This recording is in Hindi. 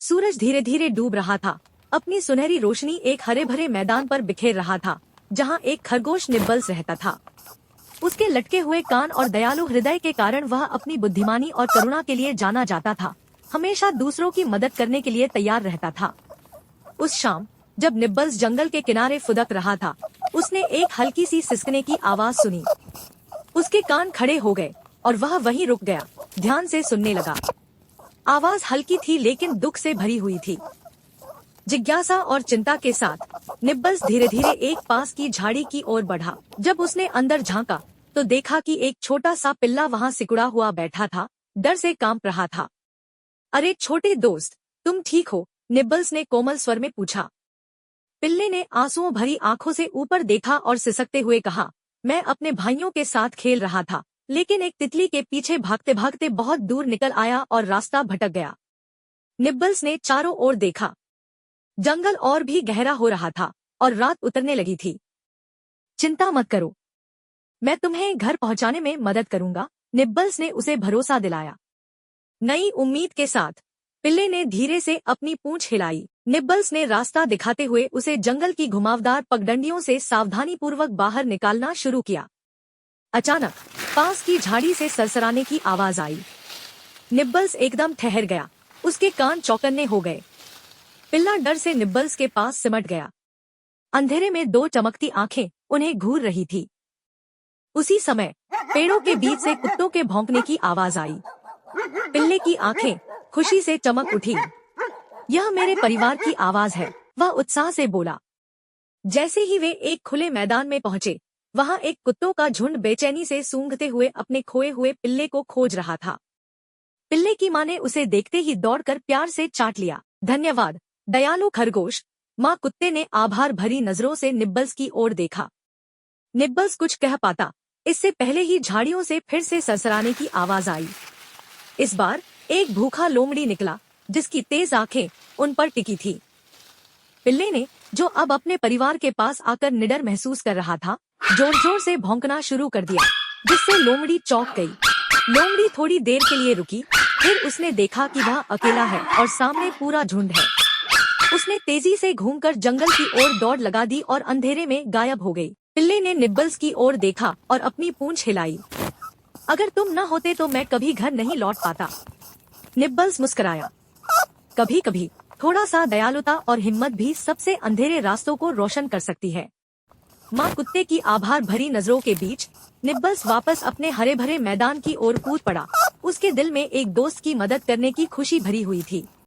सूरज धीरे धीरे डूब रहा था। अपनी सुनहरी रोशनी एक हरे भरे मैदान पर बिखेर रहा था, जहाँ एक खरगोश निब्बल्स रहता था। उसके लटके हुए कान और दयालु हृदय के कारण वह अपनी बुद्धिमानी और करुणा के लिए जाना जाता था। हमेशा दूसरों की मदद करने के लिए तैयार रहता था। उस शाम जब निब्बल्स जंगल के किनारे फुदक रहा था, उसने एक हल्की सी सिसकने की आवाज सुनी। उसके कान खड़े हो गए और वह वहीं रुक गया, ध्यान से सुनने लगा। आवाज हल्की थी लेकिन दुख से भरी हुई थी। जिज्ञासा और चिंता के साथ निब्बल्स धीरे धीरे एक पास की झाड़ी की ओर बढ़ा। जब उसने अंदर झांका तो देखा कि एक छोटा सा पिल्ला वहां सिकुड़ा हुआ बैठा था, डर से कांप रहा था। अरे छोटे दोस्त, तुम ठीक हो? निब्बल्स ने कोमल स्वर में पूछा। पिल्ले ने आंसुओं भरी आंखों से ऊपर देखा और सिसकते हुए कहा, मैं अपने भाइयों के साथ खेल रहा था, लेकिन एक तितली के पीछे भागते भागते बहुत दूर निकल आया और रास्ता भटक गया। निब्बल्स ने चारों ओर देखा। जंगल और भी गहरा हो रहा था और रात उतरने लगी थी। चिंता मत करो, मैं तुम्हें घर पहुंचाने में मदद करूंगा, निब्बल्स ने उसे भरोसा दिलाया। नई उम्मीद के साथ पिल्ले ने धीरे से अपनी पूंछ हिलाई। निब्बल्स ने रास्ता दिखाते हुए उसे जंगल की घुमावदार पगडंडियों से सावधानीपूर्वक बाहर निकालना शुरू किया। अचानक पास की झाड़ी से सरसराने की आवाज आई। निब्बल्स एकदम ठहर गया, उसके कान चौकन्ने हो गए। पिल्ला डर से निब्बल्स के पास सिमट गया। अंधेरे में दो चमकती आंखें उन्हें घूर रही थी। उसी समय पेड़ों के बीच से कुत्तों के भौंकने की आवाज आई। पिल्ले की आंखें खुशी से चमक उठी। यह मेरे परिवार की आवाज है, वह उत्साह से बोला। जैसे ही वे एक खुले मैदान में पहुंचे, वहां एक कुत्तों का झुंड बेचैनी से सूंघते हुए अपने खोए हुए पिल्ले को खोज रहा था। पिल्ले की मां ने उसे देखते ही दौड़कर प्यार से चाट लिया। धन्यवाद दयालु खरगोश, मां कुत्ते ने आभार भरी नजरों से निब्बल्स की ओर देखा। निब्बल्स कुछ कह पाता, इससे पहले ही झाड़ियों से फिर से सरसराने की आवाज आई। इस बार एक भूखा लोमड़ी निकला, जिसकी तेज आंखें उन पर टिकी थी। पिल्ले ने, जो अब अपने परिवार के पास आकर निडर महसूस कर रहा था, जोर जोर से भौंकना शुरू कर दिया, जिससे लोमड़ी चौंक गई। लोमड़ी थोड़ी देर के लिए रुकी, फिर उसने देखा कि वह अकेला है और सामने पूरा झुंड है। उसने तेजी से घूमकर जंगल की ओर दौड़ लगा दी और अंधेरे में गायब हो गई। पिल्ले ने निब्बल्स की ओर देखा और अपनी पूंछ हिलाई। अगर तुम न होते तो मैं कभी घर नहीं लौट पाता। निब्बल्स मुस्कुराया। कभी कभी थोड़ा सा दयालुता और हिम्मत भी सबसे अंधेरे रास्तों को रोशन कर सकती है। मां कुत्ते की आभार भरी नजरों के बीच निब्बल्स वापस अपने हरे भरे मैदान की ओर कूद पड़ा। उसके दिल में एक दोस्त की मदद करने की खुशी भरी हुई थी।